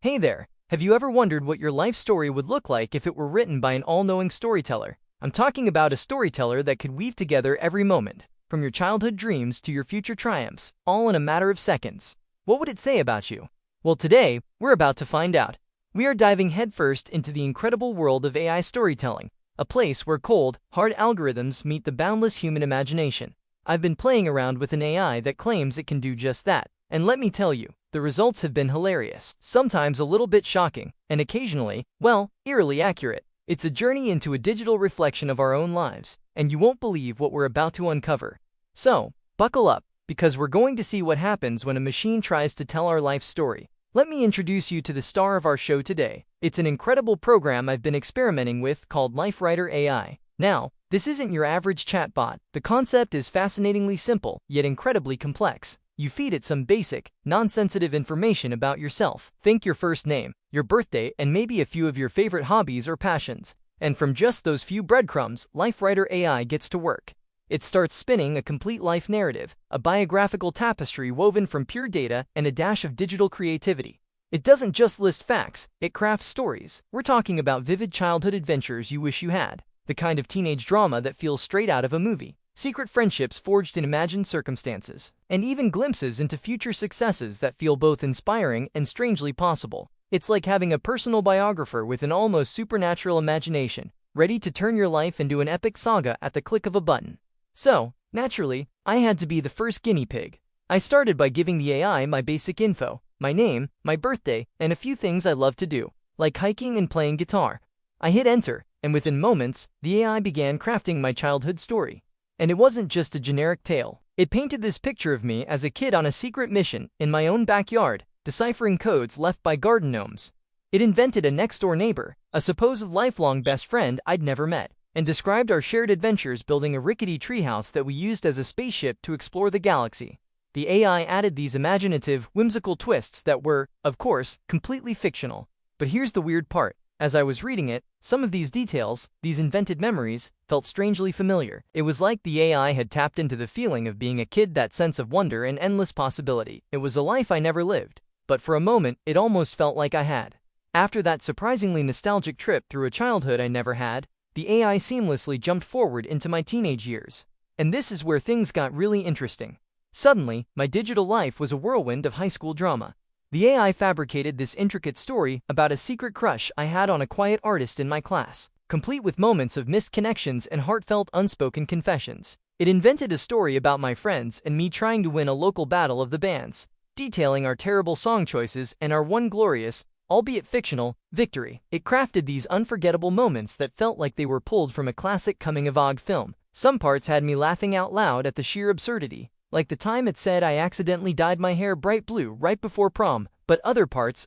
Hey there, have you ever wondered what your life story would look like if it were written by an all-knowing storyteller? I'm talking about a storyteller that could weave together every moment, from your childhood dreams to your future triumphs, all in a matter of seconds. What would it say about you? Well, today, we're about to find out. We are diving headfirst into the incredible world of AI storytelling, a place where cold, hard algorithms meet the boundless human imagination. I've been playing around with an AI that claims it can do just that, and let me tell you, the results have been hilarious, sometimes a little bit shocking, and occasionally, well, eerily accurate. It's a journey into a digital reflection of our own lives, and you won't believe what we're about to uncover. So, buckle up, because we're going to see what happens when a machine tries to tell our life story. Let me introduce you to the star of our show today. It's an incredible program I've been experimenting with called LifeWriter AI. Now, this isn't your average chatbot. The concept is fascinatingly simple, yet incredibly complex. You feed it some basic, non-sensitive information about yourself. Think your first name, your birthday, and maybe a few of your favorite hobbies or passions. And from just those few breadcrumbs, LifeWriter AI gets to work. It starts spinning a complete life narrative, a biographical tapestry woven from pure data and a dash of digital creativity. It doesn't just list facts, it crafts stories. We're talking about vivid childhood adventures you wish you had, the kind of teenage drama that feels straight out of a movie, secret friendships forged in imagined circumstances, and even glimpses into future successes that feel both inspiring and strangely possible. It's like having a personal biographer with an almost supernatural imagination, ready to turn your life into an epic saga at the click of a button. So, naturally, I had to be the first guinea pig. I started by giving the AI my basic info, my name, my birthday, and a few things I love to do, like hiking and playing guitar. I hit enter, and within moments, the AI began crafting my childhood story. And it wasn't just a generic tale. It painted this picture of me as a kid on a secret mission in my own backyard, deciphering codes left by garden gnomes. It invented a next-door neighbor, a supposed lifelong best friend I'd never met, and described our shared adventures building a rickety treehouse that we used as a spaceship to explore the galaxy. The AI added these imaginative, whimsical twists that were, of course, completely fictional. But here's the weird part. As I was reading it, some of these details, these invented memories, felt strangely familiar. It was like the AI had tapped into the feeling of being a kid, that sense of wonder and endless possibility. It was a life I never lived, but for a moment, it almost felt like I had. After that surprisingly nostalgic trip through a childhood I never had, the AI seamlessly jumped forward into my teenage years. And this is where things got really interesting. Suddenly, my digital life was a whirlwind of high school drama. The AI fabricated this intricate story about a secret crush I had on a quiet artist in my class, complete with moments of missed connections and heartfelt unspoken confessions. It invented a story about my friends and me trying to win a local battle of the bands, detailing our terrible song choices and our one glorious, albeit fictional, victory. It crafted these unforgettable moments that felt like they were pulled from a classic coming-of-age film. Some parts had me laughing out loud at the sheer absurdity, like the time it said I accidentally dyed my hair bright blue right before prom, but other parts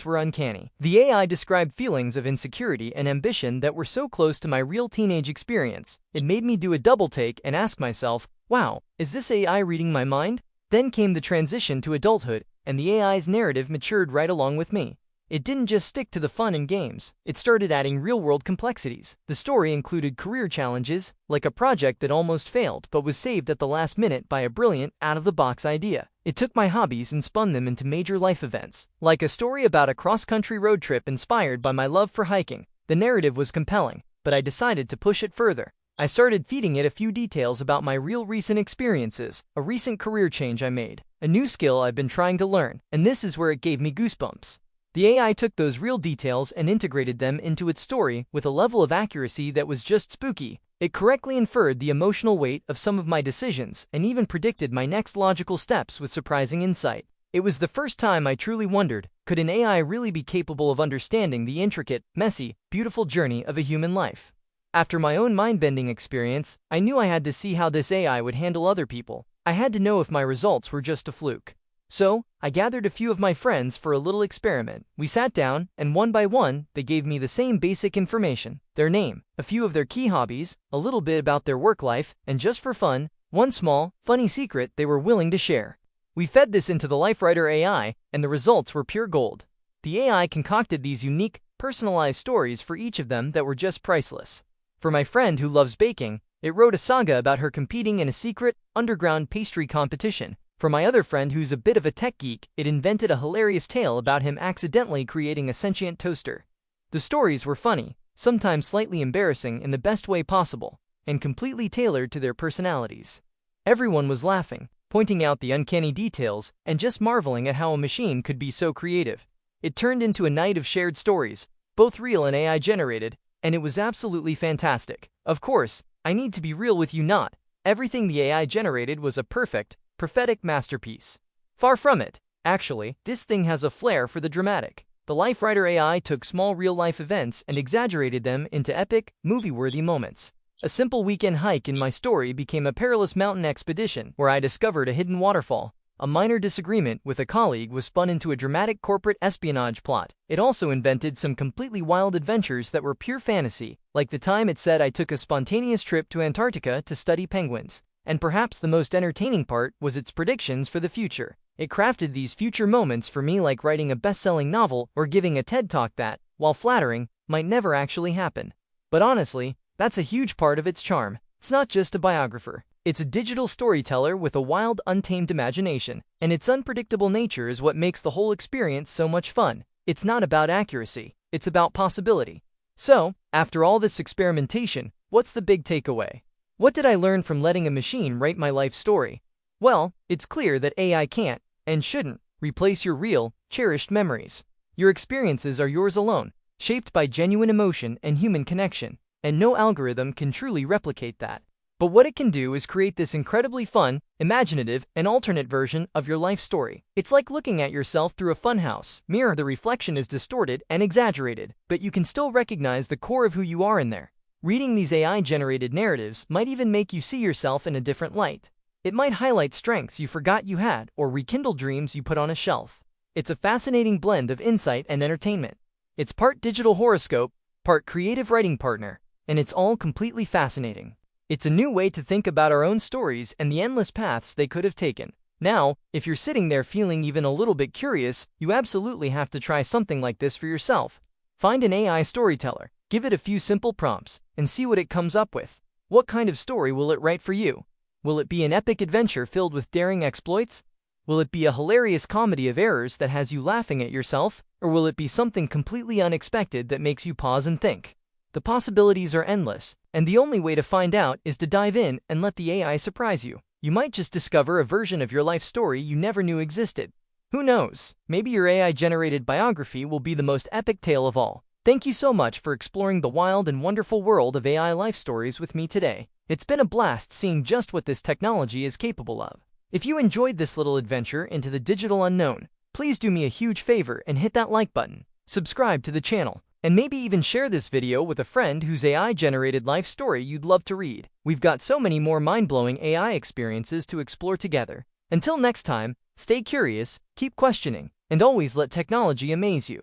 were uncanny. The AI described feelings of insecurity and ambition that were so close to my real teenage experience. It made me do a double take and ask myself, wow, is this AI reading my mind? Then came the transition to adulthood, and the AI's narrative matured right along with me. It didn't just stick to the fun and games, it started adding real-world complexities. The story included career challenges, like a project that almost failed but was saved at the last minute by a brilliant, out-of-the-box idea. It took my hobbies and spun them into major life events, like a story about a cross-country road trip inspired by my love for hiking. The narrative was compelling, but I decided to push it further. I started feeding it a few details about my real recent experiences, a recent career change I made, a new skill I've been trying to learn, and this is where it gave me goosebumps. The AI took those real details and integrated them into its story with a level of accuracy that was just spooky. It correctly inferred the emotional weight of some of my decisions and even predicted my next logical steps with surprising insight. It was the first time I truly wondered, could an AI really be capable of understanding the intricate, messy, beautiful journey of a human life? After my own mind-bending experience, I knew I had to see how this AI would handle other people. I had to know if my results were just a fluke. So, I gathered a few of my friends for a little experiment. We sat down, and one by one, they gave me the same basic information: their name, a few of their key hobbies, a little bit about their work life, and just for fun, one small, funny secret they were willing to share. We fed this into the LifeWriter AI, and the results were pure gold. The AI concocted these unique, personalized stories for each of them that were just priceless. For my friend who loves baking, it wrote a saga about her competing in a secret, underground pastry competition. For my other friend who's a bit of a tech geek, it invented a hilarious tale about him accidentally creating a sentient toaster. The stories were funny, sometimes slightly embarrassing in the best way possible, and completely tailored to their personalities. Everyone was laughing, pointing out the uncanny details, and just marveling at how a machine could be so creative. It turned into a night of shared stories, both real and AI generated, and it was absolutely fantastic. Of course, I need to be real with you, not everything the AI generated was a perfect, prophetic masterpiece. Far from it. Actually, this thing has a flair for the dramatic. The LifeWriter AI took small real-life events and exaggerated them into epic, movie-worthy moments. A simple weekend hike in my story became a perilous mountain expedition where I discovered a hidden waterfall. A minor disagreement with a colleague was spun into a dramatic corporate espionage plot. It also invented some completely wild adventures that were pure fantasy, like the time it said I took a spontaneous trip to Antarctica to study penguins. And perhaps the most entertaining part was its predictions for the future. It crafted these future moments for me like writing a best-selling novel or giving a TED Talk that, while flattering, might never actually happen. But honestly, that's a huge part of its charm. It's not just a biographer. It's a digital storyteller with a wild, untamed imagination, and its unpredictable nature is what makes the whole experience so much fun. It's not about accuracy, it's about possibility. So, after all this experimentation, what's the big takeaway? What did I learn from letting a machine write my life story? Well, it's clear that AI can't, and shouldn't, replace your real, cherished memories. Your experiences are yours alone, shaped by genuine emotion and human connection, and no algorithm can truly replicate that. But what it can do is create this incredibly fun, imaginative, and alternate version of your life story. It's like looking at yourself through a funhouse mirror. The reflection is distorted and exaggerated, but you can still recognize the core of who you are in there. Reading these AI-generated narratives might even make you see yourself in a different light. It might highlight strengths you forgot you had or rekindle dreams you put on a shelf. It's a fascinating blend of insight and entertainment. It's part digital horoscope, part creative writing partner, and it's all completely fascinating. It's a new way to think about our own stories and the endless paths they could have taken. Now, if you're sitting there feeling even a little bit curious, you absolutely have to try something like this for yourself. Find an AI storyteller, give it a few simple prompts, and see what it comes up with. What kind of story will it write for you? Will it be an epic adventure filled with daring exploits? Will it be a hilarious comedy of errors that has you laughing at yourself? Or will it be something completely unexpected that makes you pause and think? The possibilities are endless, and the only way to find out is to dive in and let the AI surprise you. You might just discover a version of your life story you never knew existed. Who knows? Maybe your AI-generated biography will be the most epic tale of all. Thank you so much for exploring the wild and wonderful world of AI life stories with me today. It's been a blast seeing just what this technology is capable of. If you enjoyed this little adventure into the digital unknown, please do me a huge favor and hit that like button, subscribe to the channel, and maybe even share this video with a friend whose AI-generated life story you'd love to read. We've got so many more mind-blowing AI experiences to explore together. Until next time, stay curious, keep questioning, and always let technology amaze you.